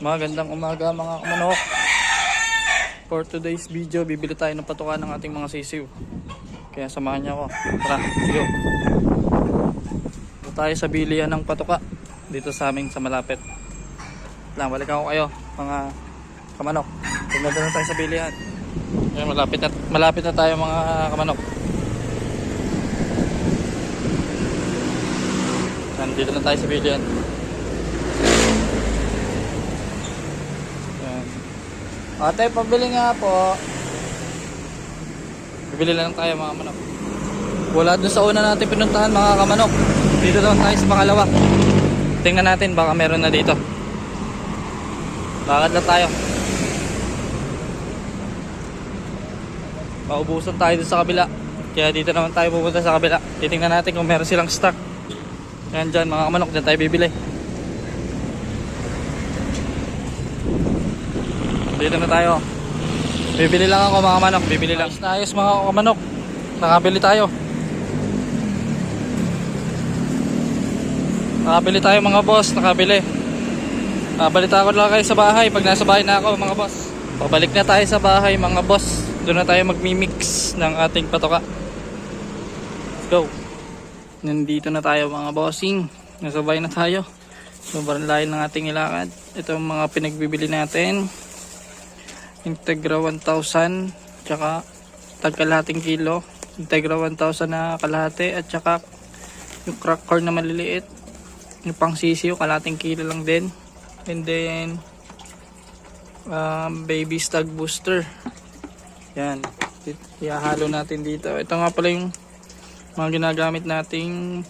Magandang umaga mga kamanok. For today's video, bibili tayo ng patuka ng ating mga sisiw. Kaya samahan niyo ako. Tara, sige. Dito tayo sa bilihan ng patuka dito sa aming sa malapit. Lang, balikan ko kayo mga kamanok. Tignan na tayo sa bilihan. Ayan, malapit na tayo mga kamanok. Nandito na tayo sa bilihan. Ate, pabili nga po. Bibili lang tayo mga manok. Wala dun sa una natin pinuntahan mga kamanok. Dito lang tayo sa pangalawa. Tingnan natin baka meron na dito. Lakad na tayo. Paubusan tayo dun sa kabila. Kaya dito naman tayo pupunta sa kabila. Titingnan natin kung meron silang stock. Yan dyan mga kamanok, dyan tayo bibili. Dito na tayo. Bibili lang ako mga manok. Bibili lang. Ayos mga manok. Nakabili tayo. Nakabili tayo mga boss. Nakabili. Balita ko lang kayo sa bahay. Pag nasa bahay na ako mga boss. Pabalik na tayo sa bahay mga boss. Doon na tayo magmimix ng ating patoka. Let's go. Nandito na tayo mga bossing. Nasabay na tayo. Sobrang layo ng ating ilakad. Ito ang mga pinagbibili natin. Integra 1,000 tsaka tagkalahating kilo. Integra 1,000 na kalahati at tsaka yung crack corn na maliliit, yung pang sisiyo kalahating kilo lang din. And then baby stag booster. Yan, ihahalo natin dito. Ito nga pala yung mga ginagamit nating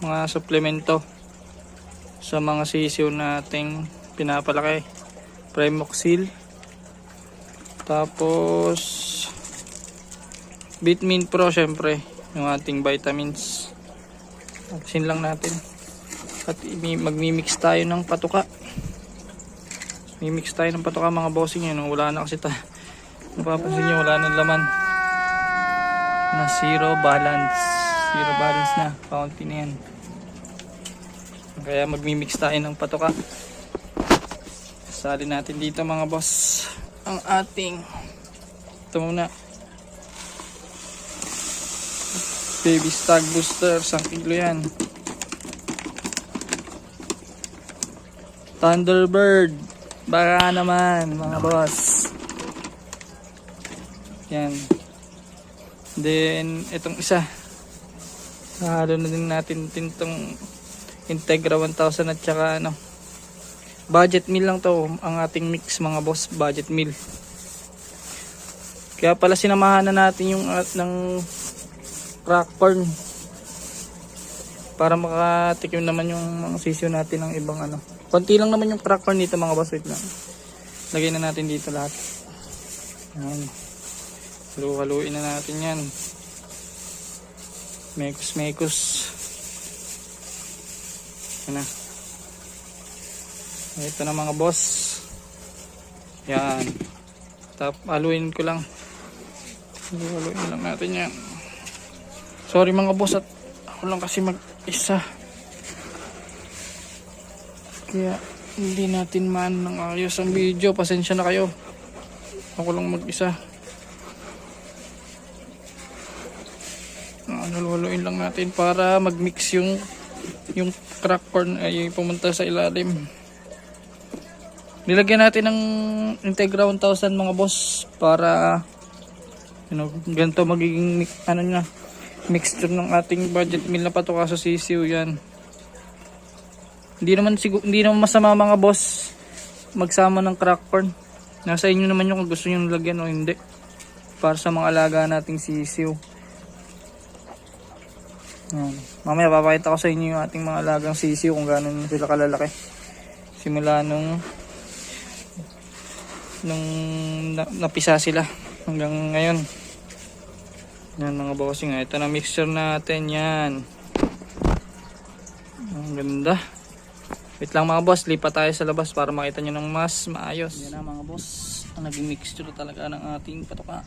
mga suplemento sa mga sisiyo nating pinapalaki. Primoxil, tapos Vitamin Pro, syempre yung ating vitamins. Vaccine lang natin. At magmi-mix tayo ng patuka. Mimix tayo ng patuka mga bossing yun. Wala na kasi tayo. Napapansin nyo wala nang laman. Na zero balance. Zero balance na. Kaunti na yan. Kaya magmi-mix tayo ng patuka. Salin natin dito mga boss ang ating ito muna baby stag booster, 1 kilo yan. Thunderbird, baka naman mga boss. Yan. Then itong isa halo na din natin tintong Integra 1,000 at saka ano, budget meal lang to ang ating mix mga boss, budget meal. Kaya pala sinamahan na natin yung ng crack corn para makatikim naman yung mga sisiyo natin ng ibang ano. Konti lang naman yung crack corn dito mga boss, wait lang. Lagay na natin dito lahat. Yan. Haluin na natin yan. Mekos. Yan na. Ito na mga boss. Yan. Haluin ko lang. Haluin lang natin yan. Sorry mga boss at ako lang kasi mag-isa. Kaya hindi natin man ng ayos ang video. Pasensya na kayo. Ako lang mag-isa. Haluin lang natin para mag-mix yung crack corn ay pumunta sa ilalim. Nilagyan natin ng Integra 1,000 mga boss para ganito magiging mixture ng ating budget meal na patuka sa sisiw yan. Hindi naman masama mga boss magsama ng crack corn. Nasa inyo naman yung kung gusto niyo lagyan o hindi. Para sa mga alaga nating sisiw. Yan. Mamaya papakita ko sa inyo yung ating mga alagang sisiw kung gaano sila kalalaki. Simula nung napisa sila hanggang ngayon. Yan mga bossing, ito na mixture natin yan. Ang ganda. Wait lang mga boss, lipat tayo sa labas para makita nyo ng mas maayos. Yan na mga boss, ang naging mixture talaga ng ating patuka.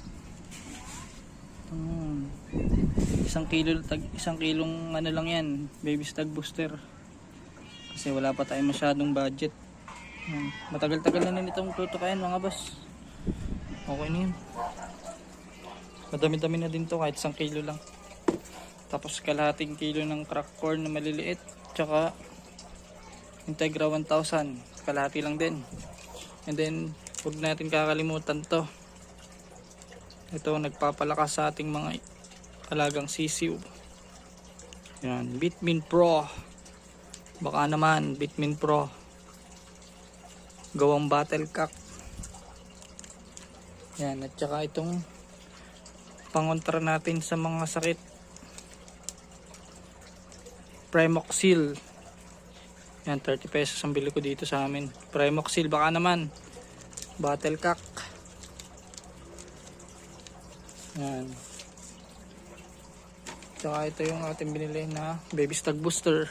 1 kilong ano lang yan, baby stag booster. Kasi wala pa tayong masyadong budget. Matagal-tagal na itong tutukayan mga boss. Okay na yun. Madami-dami na din to kahit 1 kilo lang. Tapos kalahating kilo ng crack corn na maliliit. Tsaka Integra 1000. Kalahati lang din. And then huwag natin kakalimutan to. Ito nagpapalakas sa ating mga alagang sisiw. Yan, Bitmin Pro. Baka naman Bitmin Pro. Gawang battle cock. Yan, at saka itong pangontra natin sa mga sakit. Primoxil. Yan, 30 pesos ang bili ko dito sa amin. Primoxil, baka naman battle cock. Yan. Tsaka ito yung ating binili na baby stag booster.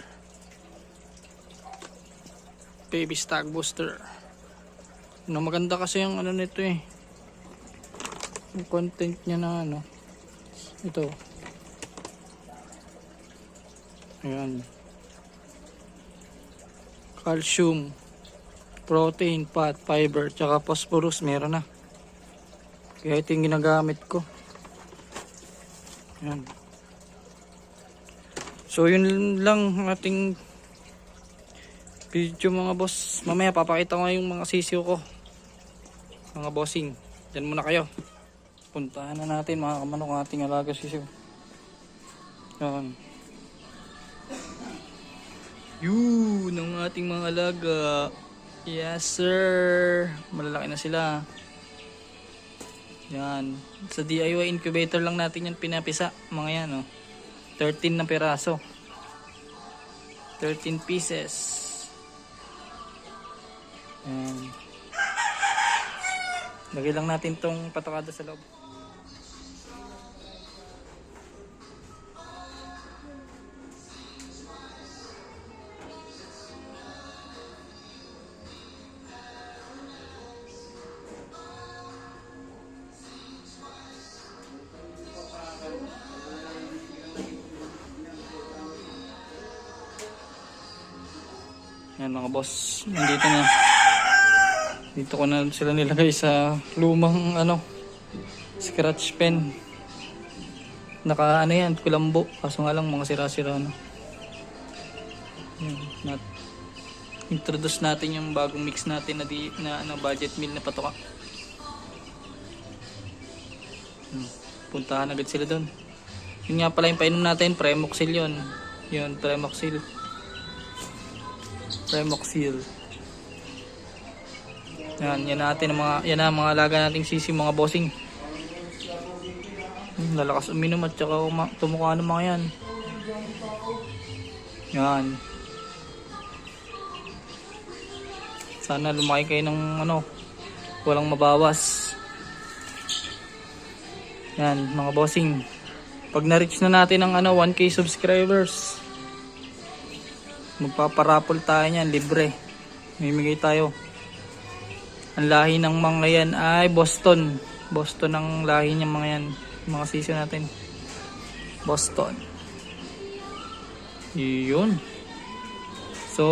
Baby stag booster. No, maganda kasi yung ano nito eh. Yung content niya na ano. Ito. Ayan. Calcium, protein, fat, fiber, tsaka phosphorus meron na. Kaya ito yung ginagamit ko. Ayan. So yun lang ang ating video mga boss. Mamaya papakita ko yung mga sisiw ko. Mga bossing. Diyan muna kayo. Puntahan na natin mga kamanok ang ating alaga sisiw. Yan. Yun ang ating mga alaga. Yes sir. Malalaki na sila. Yan. Sa DIY incubator lang natin yan pinapisa. Mga yan oh. 13 na piraso. 13 pieces. Yan. Lagay lang natin tong patakada sa loob. Yan mga boss, nandito na. Dito ko na sila nilagay sa lumang ano, scratch pen. Naka ano yan, kulambo. Kaso nga lang mga sira-sira na. Yan, introduce natin yung bagong mix natin na ano, budget meal na patoka. Puntahan agad sila doon. Yun nga pala yung painom natin, Primoxil yun. Yun, Primoxil. Primoxil. Yan natin ang mga alaga nating sisi mga bossing. Lalakas uminom at saka tumuka ng mga yan. Yan. Sana lumaki kayo ng ano, walang mabawas. Yan mga bossing. Pag na-reach na natin ang ano 1K subscribers, magpaparapol tayo niyan, libre. Mimigay tayo. Ang lahi ng mga yan ay Boston. Boston ang lahi ng mga yan. Mga sisi natin. Boston. Yun. So,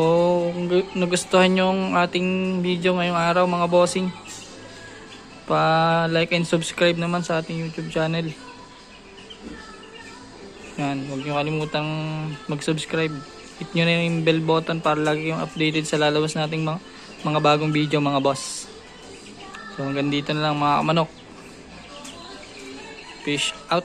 kung nagustuhan yung ating video ngayong araw mga bossing, pa-like and subscribe naman sa ating YouTube channel. Yan, huwag nyo kalimutang mag-subscribe. Hit nyo na yung bell button para lagi yung updated sa lalabas nating mga bagong video mga boss. So hanggang dito na lang mga kamanok. Fish out.